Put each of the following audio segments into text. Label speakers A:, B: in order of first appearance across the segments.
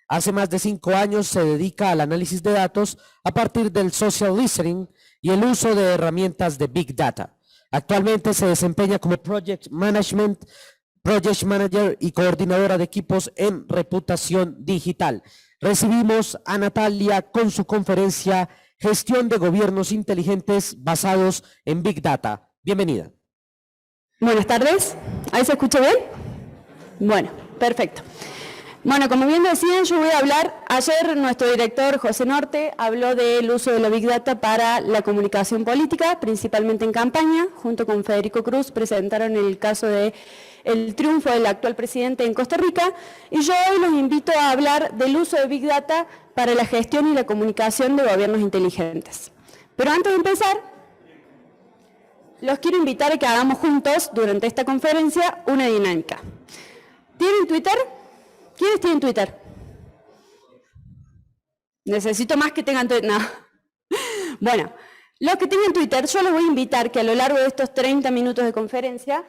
A: Hace más de 5 años se dedica al análisis de datos a partir del social listening y el uso de herramientas de Big Data. Actualmente se desempeña como Project Manager y coordinadora de equipos en reputación digital. Recibimos a Natalia con su conferencia Gestión de Gobiernos Inteligentes basados en Big Data. Bienvenida.
B: Buenas tardes. ¿Ahí se escucha bien? Bueno, perfecto. Bueno, como bien decían, yo voy a hablar, ayer nuestro director José Norte habló del uso de la Big Data para la comunicación política, principalmente en campaña, junto con Federico Cruz presentaron el caso de el triunfo del actual presidente en Costa Rica, y yo hoy los invito a hablar del uso de Big Data para la gestión y la comunicación de gobiernos inteligentes. Pero antes de empezar, los quiero invitar a que hagamos juntos, durante esta conferencia, una dinámica. ¿Tienen Twitter? ¿Quiénes tienen Twitter? Necesito más que tengan Twitter. No. Bueno, los que tengan Twitter, yo les voy a invitar que a lo largo de estos 30 minutos de conferencia,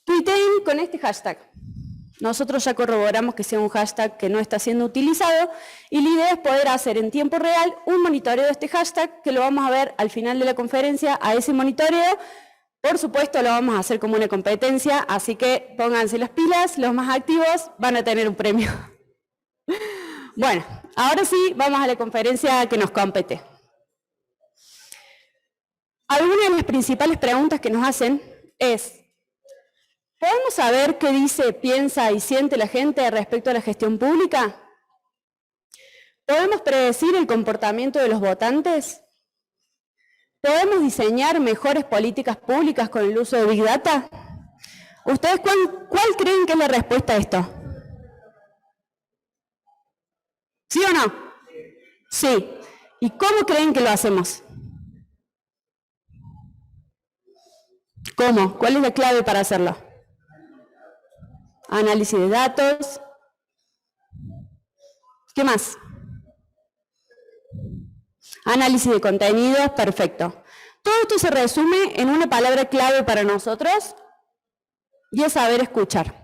B: tuiteen con este hashtag. Nosotros ya corroboramos que sea un hashtag que no está siendo utilizado y la idea es poder hacer en tiempo real un monitoreo de este hashtag que lo vamos a ver al final de la conferencia. A ese monitoreo, por supuesto, lo vamos a hacer como una competencia, así que pónganse las pilas, los más activos van a tener un premio. Bueno, ahora sí, vamos a la conferencia que nos compete. Algunas de las principales preguntas que nos hacen es: ¿podemos saber qué dice, piensa y siente la gente respecto a la gestión pública? ¿Podemos predecir el comportamiento de los votantes? ¿Podemos diseñar mejores políticas públicas con el uso de Big Data? ¿Ustedes cuál creen que es la respuesta a esto? ¿Sí o no? Sí. ¿Y cómo creen que lo hacemos? ¿Cómo? ¿Cuál es la clave para hacerlo? Análisis de datos. ¿Qué más? Análisis de contenidos, perfecto. Todo esto se resume en una palabra clave para nosotros y es saber escuchar.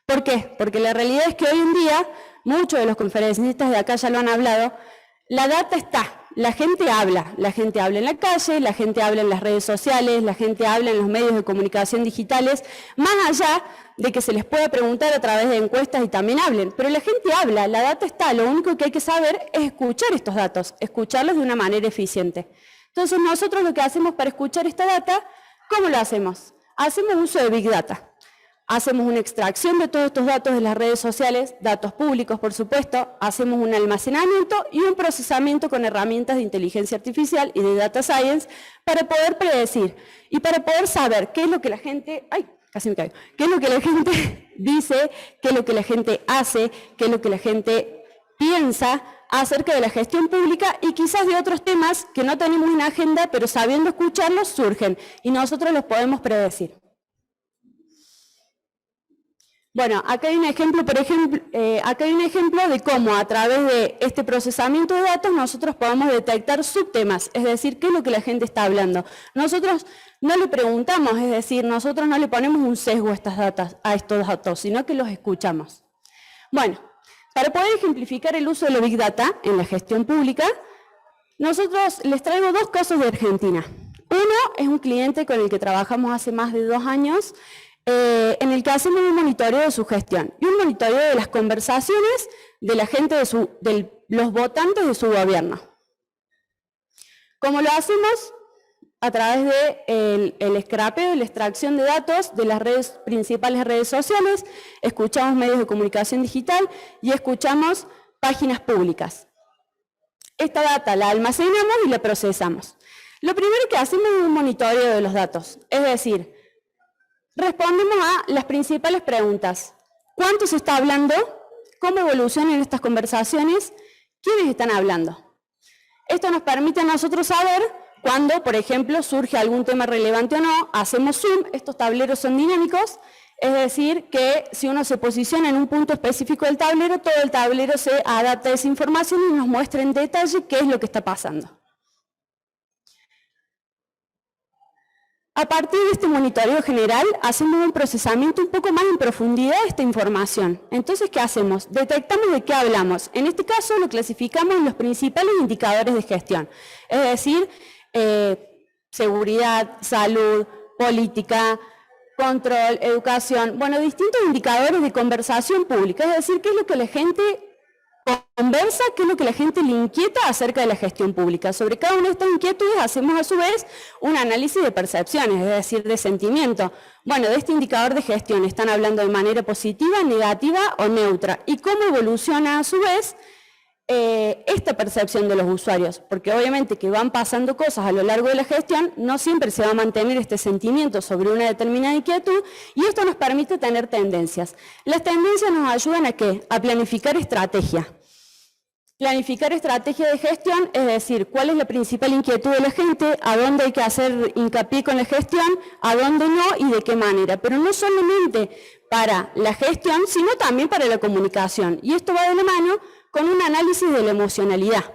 B: ¿Por qué? Porque la realidad es que hoy en día, muchos de los conferencistas de acá ya lo han hablado, la data está, la gente habla en la calle, la gente habla en las redes sociales, la gente habla en los medios de comunicación digitales, más allá de que se les pueda preguntar a través de encuestas y también hablen, pero la gente habla, la data está, lo único que hay que saber es escuchar estos datos, escucharlos de una manera eficiente. Entonces nosotros lo que hacemos para escuchar esta data, ¿cómo lo hacemos? Hacemos uso de Big Data. Hacemos una extracción de todos estos datos de las redes sociales, datos públicos por supuesto, hacemos un almacenamiento y un procesamiento con herramientas de inteligencia artificial y de data science para poder predecir y para poder saber qué es lo que la gente, qué es lo que la gente dice, qué es lo que la gente hace, qué es lo que la gente piensa acerca de la gestión pública y quizás de otros temas que no tenemos en agenda, pero sabiendo escucharlos surgen y nosotros los podemos predecir. Bueno, acá hay un ejemplo, de cómo a través de este procesamiento de datos nosotros podemos detectar subtemas, es decir, qué es lo que la gente está hablando. Nosotros no le preguntamos, es decir, nosotros no le ponemos un sesgo a estos datos, sino que los escuchamos. Bueno, para poder ejemplificar el uso de la Big Data en la gestión pública, nosotros les traigo dos casos de Argentina. Uno es un cliente con el que trabajamos hace más de 2 años, en el que hacemos un monitoreo de su gestión y un monitoreo de las conversaciones de la gente, de los votantes de su gobierno. ¿Cómo lo hacemos? A través de el scrapeo y la extracción de datos de las principales redes sociales, escuchamos medios de comunicación digital y escuchamos páginas públicas. Esta data la almacenamos y la procesamos. Lo primero que hacemos es un monitoreo de los datos, es decir, respondemos a las principales preguntas. ¿Cuánto se está hablando? ¿Cómo evolucionan estas conversaciones? ¿Quiénes están hablando? Esto nos permite a nosotros saber cuando, por ejemplo, surge algún tema relevante o no, hacemos zoom, estos tableros son dinámicos, es decir, que si uno se posiciona en un punto específico del tablero, todo el tablero se adapta a esa información y nos muestra en detalle qué es lo que está pasando. A partir de este monitoreo general, hacemos un procesamiento un poco más en profundidad de esta información. Entonces, ¿qué hacemos? Detectamos de qué hablamos. En este caso, lo clasificamos en los principales indicadores de gestión. Es decir, seguridad, salud, política, control, educación, bueno, distintos indicadores de conversación pública. Es decir, qué es lo que la gente conversa, qué es lo que la gente le inquieta acerca de la gestión pública. Sobre cada una de estas inquietudes hacemos a su vez un análisis de percepciones, es decir, de sentimiento. Bueno, de este indicador de gestión están hablando de manera positiva, negativa o neutra. Y cómo evoluciona a su vez esta percepción de los usuarios. Porque obviamente que van pasando cosas a lo largo de la gestión, no siempre se va a mantener este sentimiento sobre una determinada inquietud y esto nos permite tener tendencias. Las tendencias nos ayudan ¿a qué? A planificar estrategia. Planificar estrategia de gestión, es decir, cuál es la principal inquietud de la gente, a dónde hay que hacer hincapié con la gestión, a dónde no y de qué manera. Pero no solamente para la gestión, sino también para la comunicación. Y esto va de la mano con un análisis de la emocionalidad.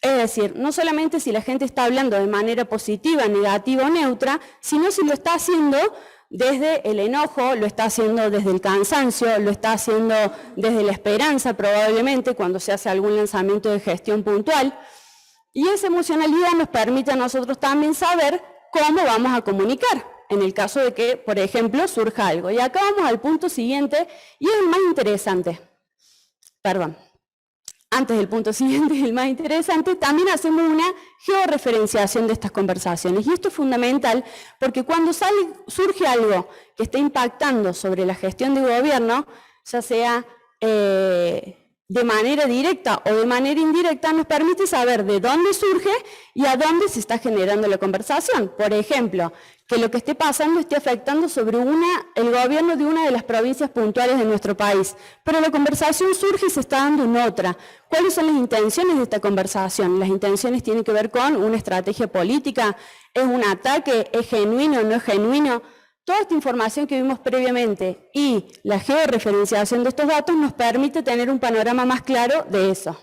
B: Es decir, no solamente si la gente está hablando de manera positiva, negativa o neutra, sino si lo está haciendo desde el enojo, lo está haciendo desde el cansancio, lo está haciendo desde la esperanza probablemente cuando se hace algún lanzamiento de gestión puntual. Y esa emocionalidad nos permite a nosotros también saber cómo vamos a comunicar, en el caso de que, por ejemplo, surja algo. Y acá vamos al punto siguiente, y es el más interesante. Perdón. Antes del punto siguiente, el más interesante, también hacemos una georreferenciación de estas conversaciones. Y esto es fundamental porque cuando surge algo que está impactando sobre la gestión de gobierno, ya sea de manera directa o de manera indirecta, nos permite saber de dónde surge y a dónde se está generando la conversación. Por ejemplo, que lo que esté pasando esté afectando sobre el gobierno de una de las provincias puntuales de nuestro país. Pero la conversación surge y se está dando en otra. ¿Cuáles son las intenciones de esta conversación? Las intenciones tienen que ver con una estrategia política, ¿es un ataque? ¿Es genuino o no es genuino? Toda esta información que vimos previamente y la georreferenciación de estos datos nos permite tener un panorama más claro de eso.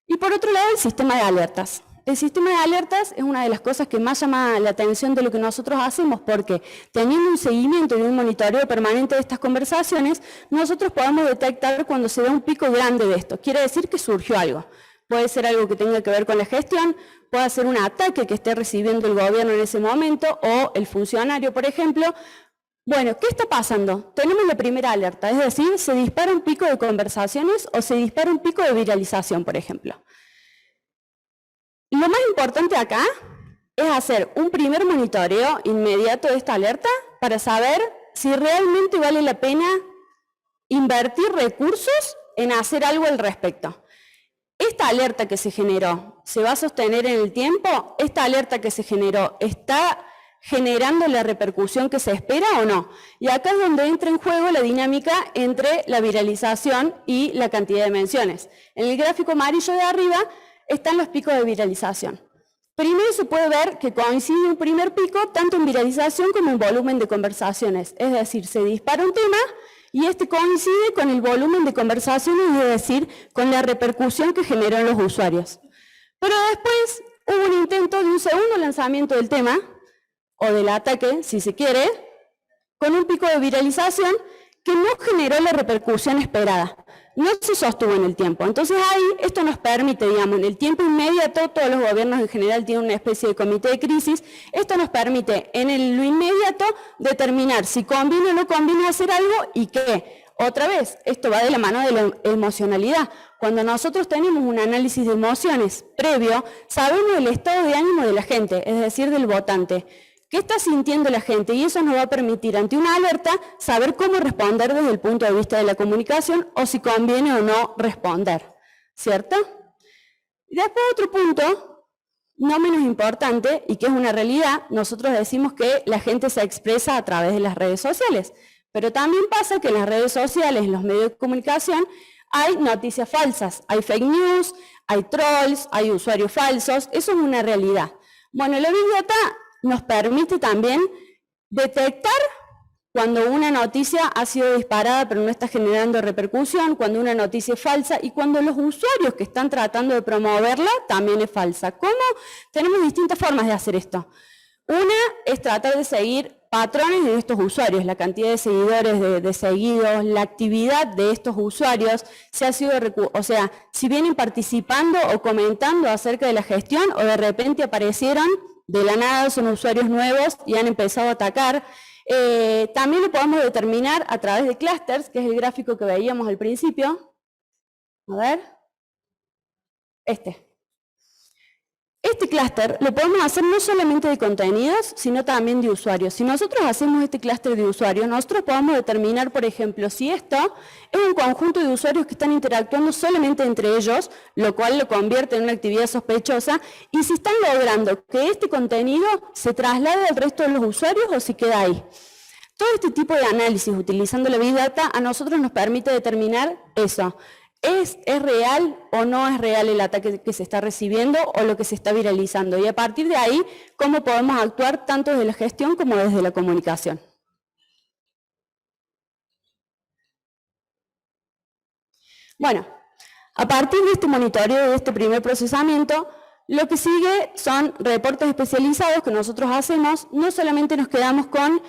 B: Y por otro lado, el sistema de alertas. El sistema de alertas es una de las cosas que más llama la atención de lo que nosotros hacemos, porque teniendo un seguimiento y un monitoreo permanente de estas conversaciones, nosotros podemos detectar cuando se da un pico grande de esto. Quiere decir que surgió algo. Puede ser algo que tenga que ver con la gestión, puede ser un ataque que esté recibiendo el gobierno en ese momento o el funcionario, por ejemplo. Bueno, ¿qué está pasando? Tenemos la primera alerta, es decir, se dispara un pico de conversaciones o se dispara un pico de viralización, por ejemplo. Lo más importante acá es hacer un primer monitoreo inmediato de esta alerta para saber si realmente vale la pena invertir recursos en hacer algo al respecto. ¿Esta alerta que se generó se va a sostener en el tiempo? ¿Esta alerta que se generó está generando la repercusión que se espera o no? Y acá es donde entra en juego la dinámica entre la viralización y la cantidad de menciones. En el gráfico amarillo de arriba están los picos de viralización. Primero se puede ver que coincide un primer pico tanto en viralización como en volumen de conversaciones. Es decir, se dispara un tema y este coincide con el volumen de conversaciones, es decir, con la repercusión que generó en los usuarios. Pero después hubo un intento de un segundo lanzamiento del tema, o del ataque, si se quiere, con un pico de viralización que no generó la repercusión esperada. No se sostuvo en el tiempo. Entonces ahí esto nos permite, digamos, en el tiempo inmediato, todos los gobiernos en general tienen una especie de comité de crisis, esto nos permite en lo inmediato determinar si conviene o no conviene hacer algo y qué. Otra vez, esto va de la mano de la emocionalidad. Cuando nosotros tenemos un análisis de emociones previo, sabemos el estado de ánimo de la gente, es decir, del votante. ¿Qué está sintiendo la gente? Y eso nos va a permitir, ante una alerta, saber cómo responder desde el punto de vista de la comunicación o si conviene o no responder, ¿cierto? Y después otro punto, no menos importante, y que es una realidad, nosotros decimos que la gente se expresa a través de las redes sociales, pero también pasa que en las redes sociales, en los medios de comunicación, hay noticias falsas, hay fake news, hay trolls, hay usuarios falsos, eso es una realidad. Bueno, la Big Data nos permite también detectar cuando una noticia ha sido disparada pero no está generando repercusión, cuando una noticia es falsa y cuando los usuarios que están tratando de promoverla también es falsa. ¿Cómo? Tenemos distintas formas de hacer esto. Una es tratar de seguir patrones de estos usuarios, la cantidad de seguidores, de seguidos, la actividad de estos usuarios, si vienen participando o comentando acerca de la gestión o de repente aparecieron de la nada, son usuarios nuevos y han empezado a atacar. También lo podemos determinar a través de clusters, que es el gráfico que veíamos al principio. A ver. Este clúster lo podemos hacer no solamente de contenidos, sino también de usuarios. Si nosotros hacemos este clúster de usuarios, nosotros podemos determinar, por ejemplo, si esto es un conjunto de usuarios que están interactuando solamente entre ellos, lo cual lo convierte en una actividad sospechosa, y si están logrando que este contenido se traslade al resto de los usuarios o si queda ahí. Todo este tipo de análisis utilizando la Big Data a nosotros nos permite determinar eso. ¿Es real o no es real el ataque que se está recibiendo o lo que se está viralizando? Y a partir de ahí, ¿cómo podemos actuar tanto desde la gestión como desde la comunicación? Bueno, a partir de este monitoreo, de este primer procesamiento, lo que sigue son reportes especializados que nosotros hacemos. No solamente nos quedamos con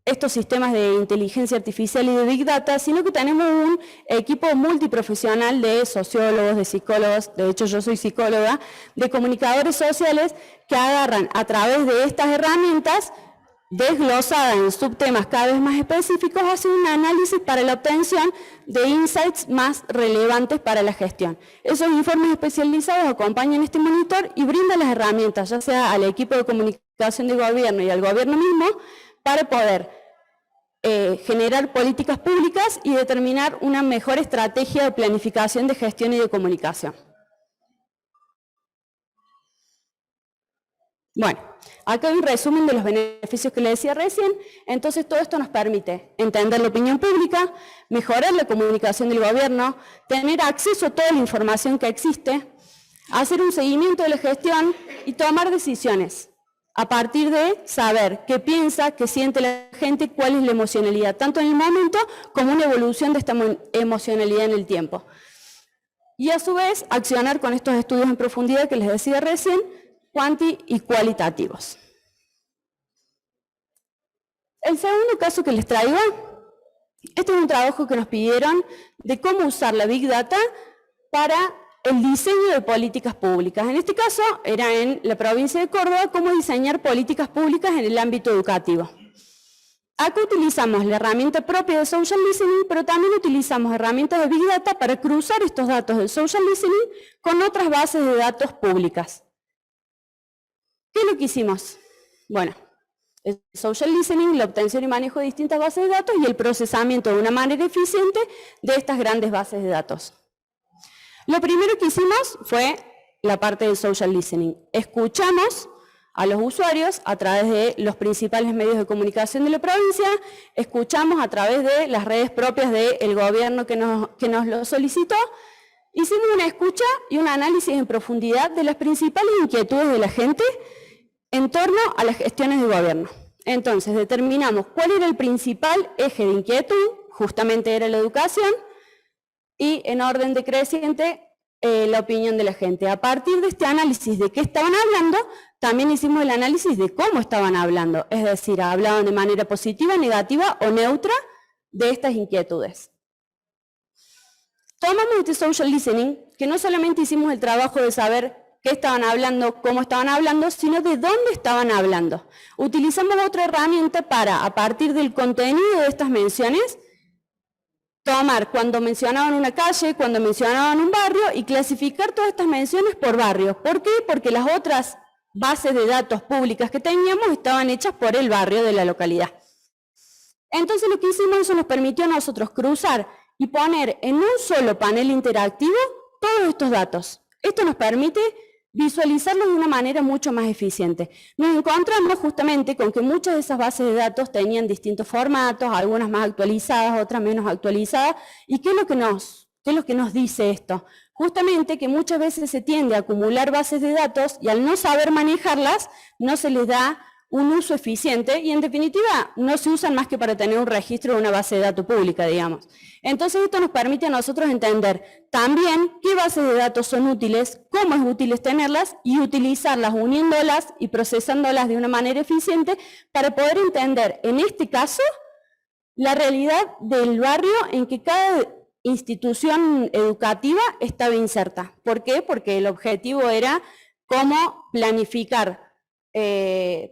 B: estos sistemas de inteligencia artificial y de Big Data, sino que tenemos un equipo multiprofesional de sociólogos, de psicólogos, de hecho yo soy psicóloga, de comunicadores sociales que agarran a través de estas herramientas desglosadas en subtemas cada vez más específicos, hacen un análisis para la obtención de insights más relevantes para la gestión. Esos informes especializados acompañan este monitor y brindan las herramientas, ya sea al equipo de comunicación de gobierno y al gobierno mismo, para poder generar políticas públicas y determinar una mejor estrategia de planificación de gestión y de comunicación. Bueno, acá hay un resumen de los beneficios que les decía recién. Entonces todo esto nos permite entender la opinión pública, mejorar la comunicación del gobierno, tener acceso a toda la información que existe, hacer un seguimiento de la gestión y tomar decisiones a partir de saber qué piensa, qué siente la gente, cuál es la emocionalidad, tanto en el momento como una evolución de esta emocionalidad en el tiempo. Y a su vez, accionar con estos estudios en profundidad que les decía recién, cuanti y cualitativos. El segundo caso que les traigo, este es un trabajo que nos pidieron de cómo usar la Big Data para el diseño de políticas públicas. En este caso, era en la provincia de Córdoba, cómo diseñar políticas públicas en el ámbito educativo. Acá utilizamos la herramienta propia de Social Listening, pero también utilizamos herramientas de Big Data para cruzar estos datos del Social Listening con otras bases de datos públicas. ¿Qué es lo que hicimos? Bueno, el Social Listening, la obtención y manejo de distintas bases de datos y el procesamiento de una manera eficiente de estas grandes bases de datos. Lo primero que hicimos fue la parte del Social Listening. Escuchamos a los usuarios a través de los principales medios de comunicación de la provincia, escuchamos a través de las redes propias del gobierno que nos lo solicitó, hicimos una escucha y un análisis en profundidad de las principales inquietudes de la gente en torno a las gestiones de gobierno. Entonces determinamos cuál era el principal eje de inquietud, justamente era la educación, y en orden decreciente la opinión de la gente. A partir de este análisis de qué estaban hablando, también hicimos el análisis de cómo estaban hablando, es decir, hablaban de manera positiva, negativa o neutra de estas inquietudes. Tomamos este Social Listening, que no solamente hicimos el trabajo de saber qué estaban hablando, cómo estaban hablando, sino de dónde estaban hablando. Utilizamos otra herramienta para, a partir del contenido de estas menciones, tomar cuando mencionaban una calle, cuando mencionaban un barrio y clasificar todas estas menciones por barrios. ¿Por qué? Porque las otras bases de datos públicas que teníamos estaban hechas por el barrio de la localidad. Entonces lo que hicimos, eso nos permitió a nosotros cruzar y poner en un solo panel interactivo todos estos datos. Esto nos permite visualizarlos de una manera mucho más eficiente. Nos encontramos justamente con que muchas de esas bases de datos tenían distintos formatos, algunas más actualizadas, otras menos actualizadas. ¿Y qué es lo que nos dice esto? Justamente que muchas veces se tiende a acumular bases de datos y al no saber manejarlas, no se les da un uso eficiente y en definitiva no se usan más que para tener un registro de una base de datos pública, digamos. Entonces esto nos permite a nosotros entender también qué bases de datos son útiles, cómo es útil tenerlas y utilizarlas uniéndolas y procesándolas de una manera eficiente para poder entender, en este caso, la realidad del barrio en que cada institución educativa estaba inserta. ¿Por qué? Porque el objetivo era cómo planificar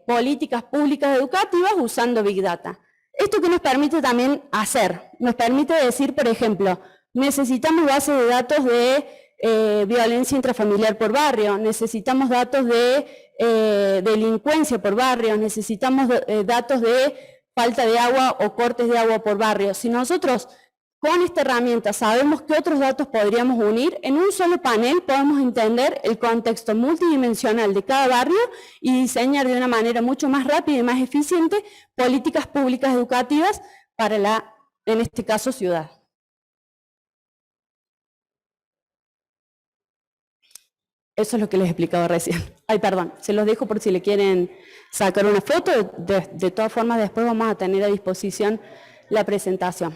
B: políticas públicas educativas usando Big Data. ¿Esto qué nos permite también hacer? Nos permite decir, por ejemplo, necesitamos bases de datos de violencia intrafamiliar por barrio, necesitamos datos de delincuencia por barrio, necesitamos datos de falta de agua o cortes de agua por barrio. Si nosotros con esta herramienta sabemos qué otros datos podríamos unir, en un solo panel podemos entender el contexto multidimensional de cada barrio y diseñar de una manera mucho más rápida y más eficiente políticas públicas educativas para la, en este caso, ciudad. Eso es lo que les explicaba recién. Ay, perdón, se los dejo por si le quieren sacar una foto. De todas formas, después vamos a tener a disposición la presentación.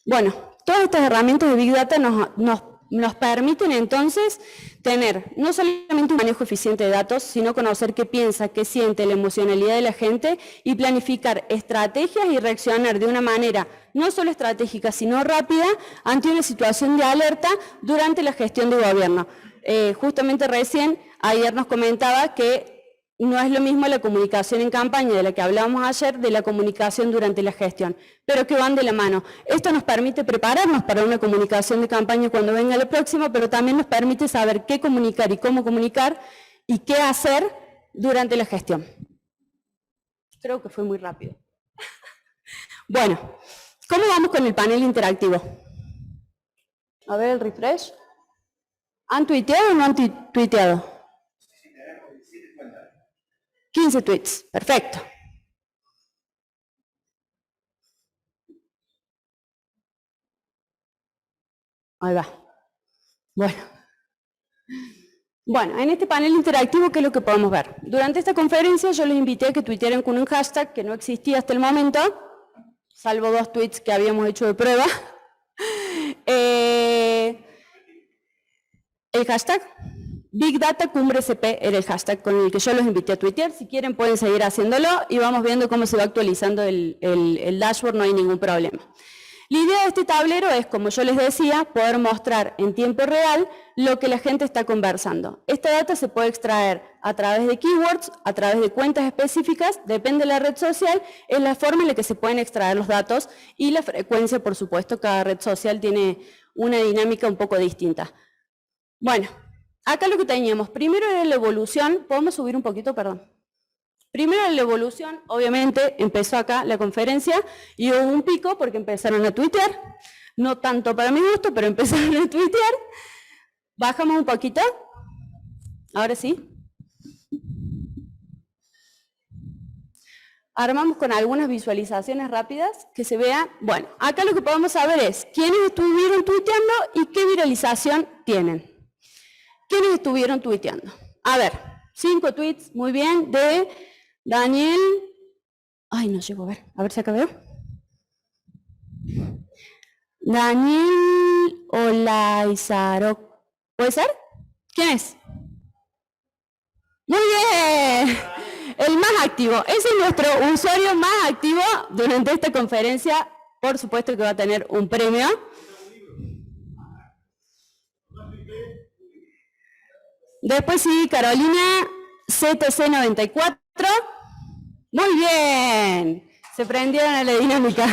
B: Bueno, todas estas herramientas de Big Data nos permiten entonces tener no solamente un manejo eficiente de datos, sino conocer qué piensa, qué siente, la emocionalidad de la gente y planificar estrategias y reaccionar de una manera no solo estratégica, sino rápida ante una situación de alerta durante la gestión de gobierno. Justamente recién, ayer nos comentaba que no es lo mismo la comunicación en campaña de la que hablábamos ayer de la comunicación durante la gestión, pero que van de la mano. Esto nos permite prepararnos para una comunicación de campaña cuando venga la próxima, pero también nos permite saber qué comunicar y cómo comunicar y qué hacer durante la gestión. Creo que fue muy rápido. Bueno, ¿cómo vamos con el panel interactivo? A ver el refresh. ¿Han tuiteado o no han tuiteado? 15 tweets, perfecto. Ahí va. Bueno, en este panel interactivo, ¿qué es lo que podemos ver? Durante esta conferencia yo les invité a que tuitearan con un hashtag que no existía hasta el momento, salvo 2 tweets que habíamos hecho de prueba. El hashtag Big Data Cumbre CP era el hashtag con el que yo los invité a tuitear. Si quieren pueden seguir haciéndolo y vamos viendo cómo se va actualizando el dashboard, no hay ningún problema. La idea de este tablero es, como yo les decía, poder mostrar en tiempo real lo que la gente está conversando. Esta data se puede extraer a través de keywords, a través de cuentas específicas, depende de la red social, es la forma en la que se pueden extraer los datos y la frecuencia, por supuesto, cada red social tiene una dinámica un poco distinta. Bueno, acá lo que teníamos, primero era la evolución, podemos subir un poquito, perdón. Primero la evolución, obviamente empezó acá la conferencia y hubo un pico porque empezaron a tuitear, no tanto para mi gusto, pero empezaron a tuitear. Bajamos un poquito, ahora sí. Armamos con algunas visualizaciones rápidas que se vean. Bueno, acá lo que podemos saber es quiénes estuvieron tuiteando y qué viralización tienen. ¿Quiénes estuvieron tuiteando? A ver, 5 tweets, muy bien, de Daniel, ay no llego a ver si acá veo. Daniel Olaizarok, ¿puede ser? ¿Quién es? Muy bien, el más activo, ese es nuestro usuario más activo durante esta conferencia, por supuesto que va a tener un premio. Después sí, Carolina CTC94. Muy bien, se prendieron a la dinámica.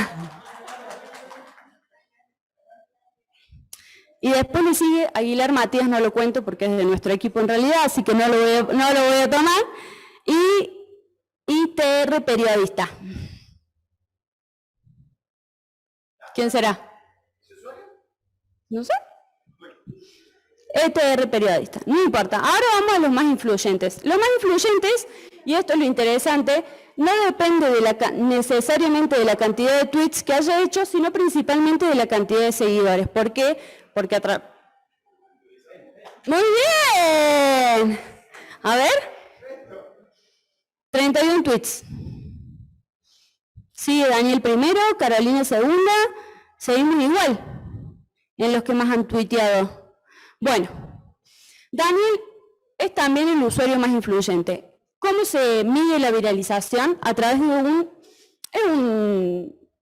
B: Y después le sigue Aguilar Matías, no lo cuento porque es de nuestro equipo en realidad, así que no lo voy a tomar. Y ITR Periodista. ¿Quién será? No sé. ETR Periodista, no importa. Ahora vamos a los más influyentes. Los más influyentes, y esto es lo interesante, no depende necesariamente de la cantidad de tweets que haya hecho, sino principalmente de la cantidad de seguidores. ¿Por qué? Porque Muy bien. A ver. 31 tweets. Sigue Daniel primero, Carolina segunda. Seguimos igual en los que más han tuiteado. Bueno, Daniel es también el usuario más influyente. ¿Cómo se mide la viralización? A través de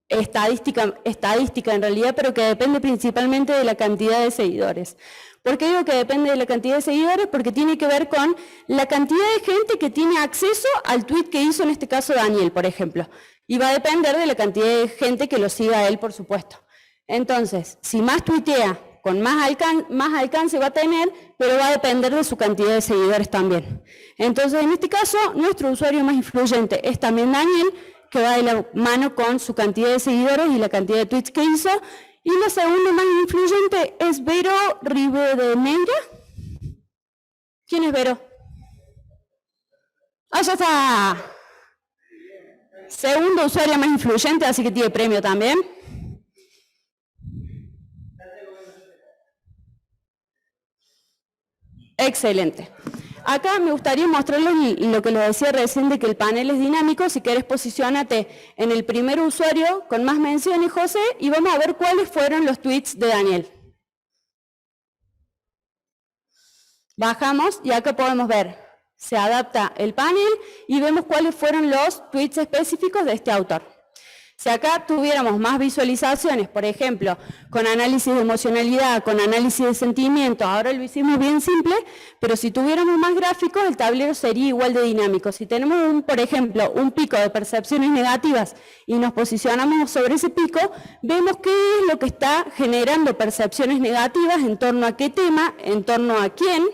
B: estadística en realidad, pero que depende principalmente de la cantidad de seguidores. ¿Por qué digo que depende de la cantidad de seguidores? Porque tiene que ver con la cantidad de gente que tiene acceso al tweet que hizo en este caso Daniel, por ejemplo. Y va a depender de la cantidad de gente que lo siga a él, por supuesto. Entonces, si más tuitea, con más alcance va a tener, pero va a depender de su cantidad de seguidores también. Entonces, en este caso, nuestro usuario más influyente es también Daniel, que va de la mano con su cantidad de seguidores y la cantidad de tweets que hizo. Y la segunda más influyente es Vero Rivadeneira. ¿Quién es Vero? ¡Ah, ya está! Segundo usuario más influyente, así que tiene premio también. Excelente. Acá me gustaría mostrarles lo que les decía recién de que el panel es dinámico. Si querés, posiciónate en el primer usuario con más menciones, José, y vamos a ver cuáles fueron los tweets de Daniel. Bajamos y acá podemos ver, se adapta el panel y vemos cuáles fueron los tweets específicos de este autor. Si acá tuviéramos más visualizaciones, por ejemplo, con análisis de emocionalidad, con análisis de sentimiento, ahora lo hicimos bien simple, pero si tuviéramos más gráficos, el tablero sería igual de dinámico. Si tenemos, por ejemplo, un pico de percepciones negativas y nos posicionamos sobre ese pico, vemos qué es lo que está generando percepciones negativas, en torno a qué tema, en torno a quién.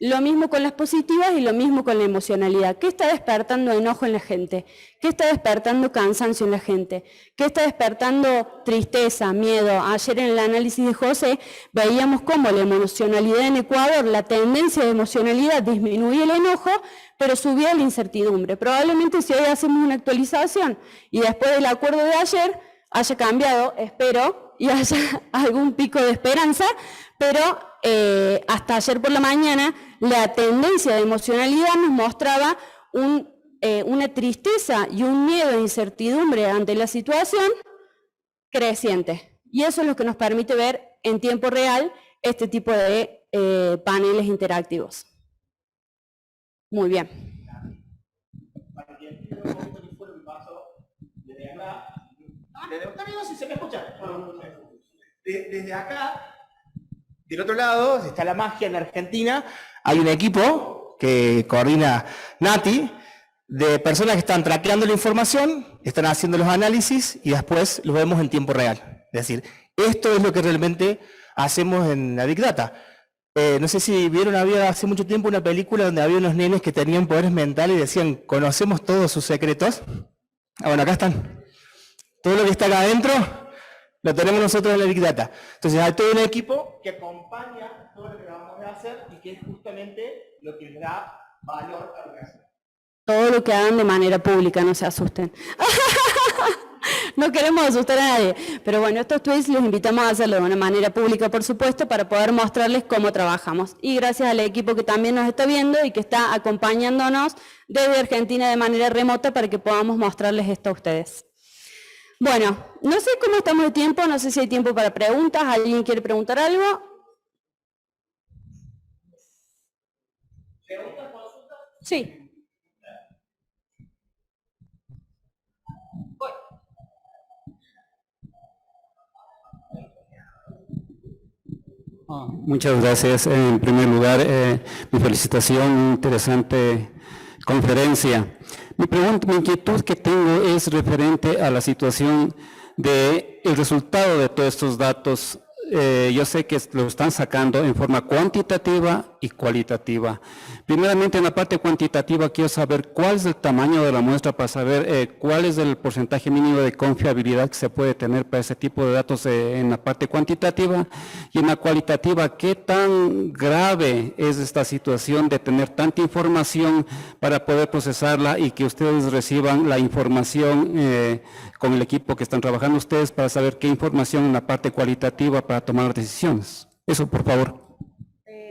B: Lo mismo con las positivas y lo mismo con la emocionalidad. ¿Qué está despertando enojo en la gente? ¿Qué está despertando cansancio en la gente? ¿Qué está despertando tristeza, miedo? Ayer en el análisis de José veíamos cómo la emocionalidad en Ecuador, la tendencia de emocionalidad disminuía el enojo, pero subía la incertidumbre. Probablemente si hoy hacemos una actualización y después del acuerdo de ayer haya cambiado, espero, y haya algún pico de esperanza, pero hasta ayer por la mañana la tendencia de emocionalidad nos mostraba una tristeza y un miedo e incertidumbre ante la situación creciente. Y eso es lo que nos permite ver en tiempo real este tipo de paneles interactivos. Muy bien.
C: Desde acá, del otro lado, está la magia en Argentina, hay un equipo que coordina Nati, de personas que están traqueando la información, están haciendo los análisis y después los vemos en tiempo real. Es decir, esto es lo que realmente hacemos en la Big Data. No sé si vieron, había hace mucho tiempo una película donde había unos nenes que tenían poderes mentales y decían, conocemos todos sus secretos. Ah, bueno, acá están. Todo lo que está acá adentro lo tenemos nosotros en la Big Data. Entonces hay todo un equipo que acompaña todo lo que vamos a hacer y que es justamente lo que le da valor a lo que hacemos.
B: Todo lo que hagan de manera pública, no se asusten. No queremos asustar a nadie, pero bueno, estos tweets los invitamos a hacerlo de una manera pública, por supuesto, para poder mostrarles cómo trabajamos. Y gracias al equipo que también nos está viendo y que está acompañándonos desde Argentina de manera remota para que podamos mostrarles esto a ustedes. Bueno, no sé cómo estamos de tiempo, no sé si hay tiempo para preguntas. ¿Alguien quiere preguntar algo? ¿Preguntas, consultas? Sí.
D: Muchas gracias. En primer lugar, mi felicitación, interesante conferencia. Mi inquietud que tengo es referente a la situación del resultado de todos estos datos. Yo sé que lo están sacando en forma cuantitativa y cualitativa. Primeramente, en la parte cuantitativa, quiero saber cuál es el tamaño de la muestra para saber cuál es el porcentaje mínimo de confiabilidad que se puede tener para ese tipo de datos en la parte cuantitativa. Y en la cualitativa, ¿qué tan grave es esta situación de tener tanta información para poder procesarla y que ustedes reciban la información con el equipo que están trabajando ustedes para saber qué información en la parte cualitativa para tomar decisiones? Eso, por favor.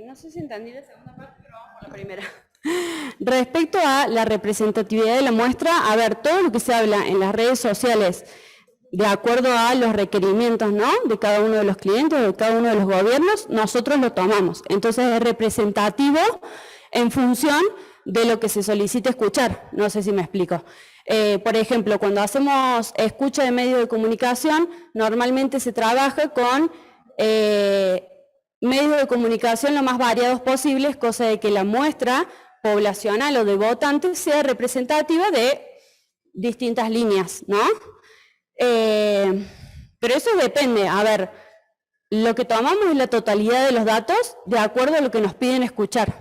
B: No sé si entendí la segunda parte, pero vamos por la primera. Respecto a la representatividad de la muestra, a ver, todo lo que se habla en las redes sociales, de acuerdo a los requerimientos, ¿no?, de cada uno de los clientes, de cada uno de los gobiernos, nosotros lo tomamos. Entonces es representativo en función de lo que se solicite escuchar. No sé si me explico. Por ejemplo, cuando hacemos escucha de medios de comunicación, normalmente se trabaja con medios de comunicación lo más variados posibles, cosa de que la muestra poblacional o de votantes sea representativa de distintas líneas, ¿no? Pero eso depende. A ver, lo que tomamos es la totalidad de los datos de acuerdo a lo que nos piden escuchar.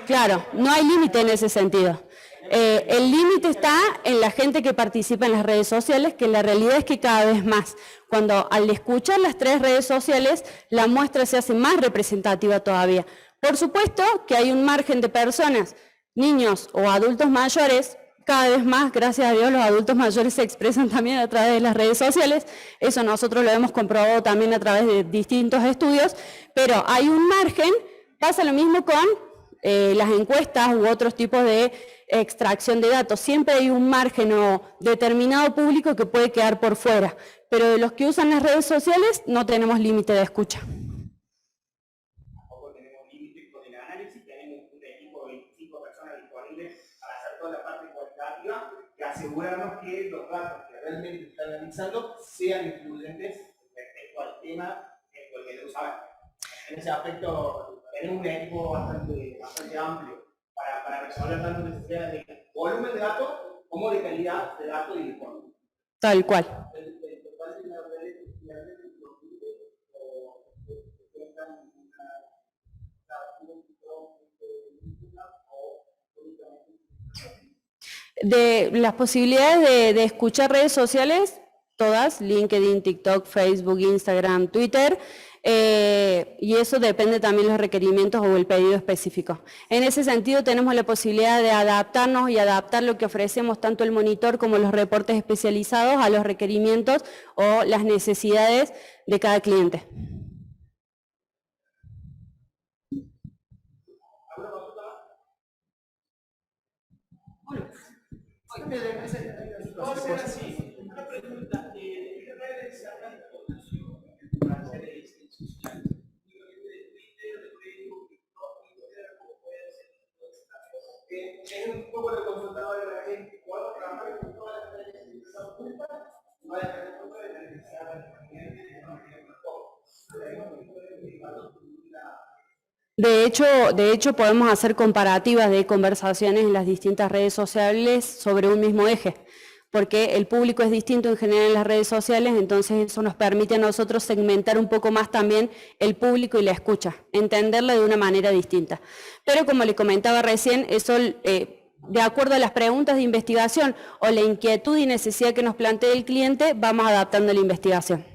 B: Claro, no hay límite en ese sentido. El límite está en la gente que participa en las redes sociales, que la realidad es que cada vez más, cuando al escuchar las 3 redes sociales, la muestra se hace más representativa todavía. Por supuesto que hay un margen de personas, niños o adultos mayores, cada vez más, gracias a Dios, los adultos mayores se expresan también a través de las redes sociales. Eso nosotros lo hemos comprobado también a través de distintos estudios, pero hay un margen. Pasa lo mismo con las encuestas u otros tipos de extracción de datos. Siempre hay un margen o determinado público que puede quedar por fuera, pero de los que usan las redes sociales no tenemos límite de escucha.
C: Tampoco tenemos límite con el análisis, tenemos un equipo de 25 personas disponibles para hacer toda la parte cualitativa y asegurarnos que los datos que realmente se están analizando sean influyentes respecto al tema en el que lo usaban. En ese aspecto tenemos un equipo bastante amplio para resolver tanto necesidades de volumen de datos como de calidad de datos y de forma.
B: Tal cual. De las posibilidades de escuchar redes sociales, todas, LinkedIn, TikTok, Facebook, Instagram, Twitter, y eso depende también de los requerimientos o el pedido específico. En ese sentido tenemos la posibilidad de adaptarnos y adaptar lo que ofrecemos, tanto el monitor como los reportes especializados, a los requerimientos o las necesidades de cada cliente.
C: Una pregunta, ¿qué redes se hablan de población para hacer institucional? Es un poco lo consultado de la gente, cuando trabajar con todas las redes que están juntas, va a depender un poco de la necesidad del cliente y de no tener todo.
B: De hecho, podemos hacer comparativas de conversaciones en las distintas redes sociales sobre un mismo eje, porque el público es distinto en general en las redes sociales, entonces eso nos permite a nosotros segmentar un poco más también el público y la escucha, entenderla de una manera distinta. Pero como le comentaba recién, eso de acuerdo a las preguntas de investigación o la inquietud y necesidad que nos plantee el cliente, vamos adaptando la investigación.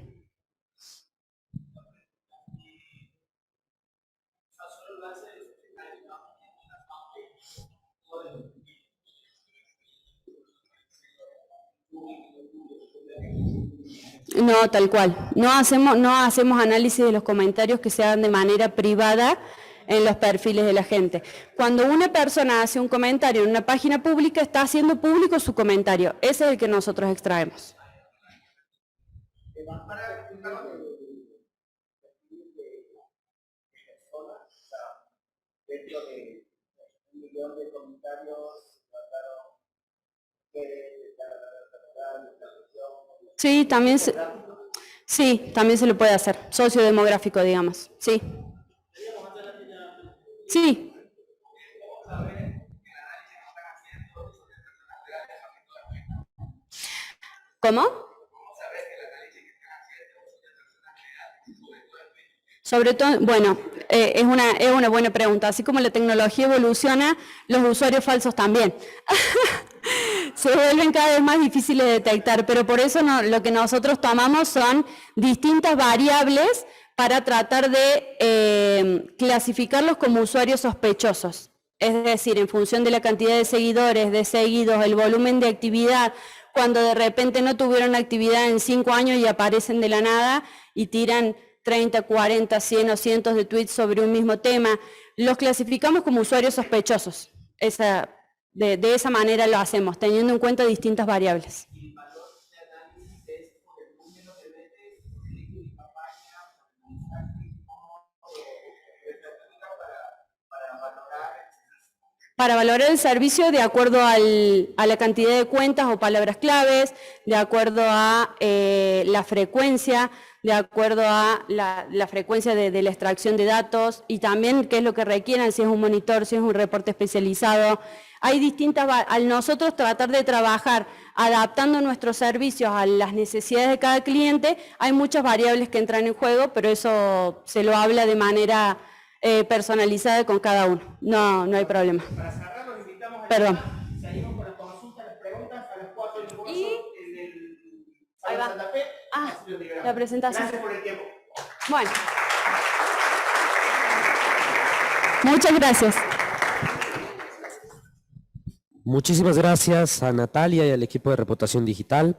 B: No, tal cual. No hacemos análisis de los comentarios que se hagan de manera privada en los perfiles de la gente. Cuando una persona hace un comentario en una página pública, está haciendo público su comentario. Ese es el que nosotros extraemos. Sí, también se lo puede hacer, sociodemográfico, digamos, sí. Sí. ¿Cómo? Sobre todo, bueno, es una buena pregunta. Así como la tecnología evoluciona, los usuarios falsos también. Se vuelven cada vez más difíciles de detectar, pero por eso lo que nosotros tomamos son distintas variables para tratar de clasificarlos como usuarios sospechosos. Es decir, en función de la cantidad de seguidores, de seguidos, el volumen de actividad, cuando de repente no tuvieron actividad en 5 años y aparecen de la nada y tiran 30, 40, 100 o cientos de tweets sobre un mismo tema, los clasificamos como usuarios sospechosos. De esa manera lo hacemos, teniendo en cuenta distintas variables. Para valorar el servicio de acuerdo a la cantidad de cuentas o palabras claves, de acuerdo a la frecuencia, de acuerdo a la frecuencia de la extracción de datos y también qué es lo que requieran, si es un monitor, si es un reporte especializado. Hay distintas, al nosotros tratar de trabajar adaptando nuestros servicios a las necesidades de cada cliente, hay muchas variables que entran en juego, pero eso se lo habla de manera personalizada con cada uno. No hay problema.
C: Para cerrar, los invitamos a
B: Perdón.
C: seguimos con las consultas, las preguntas a las 4 en
B: Y-
C: el
B: Ahí va.
C: Santa Fe.
B: Ah,
C: Así lo liberamos.
B: la presentación.
C: Gracias por el tiempo.
B: Bueno. Muchas gracias.
A: Muchísimas gracias a Natalia y al equipo de Reputación Digital.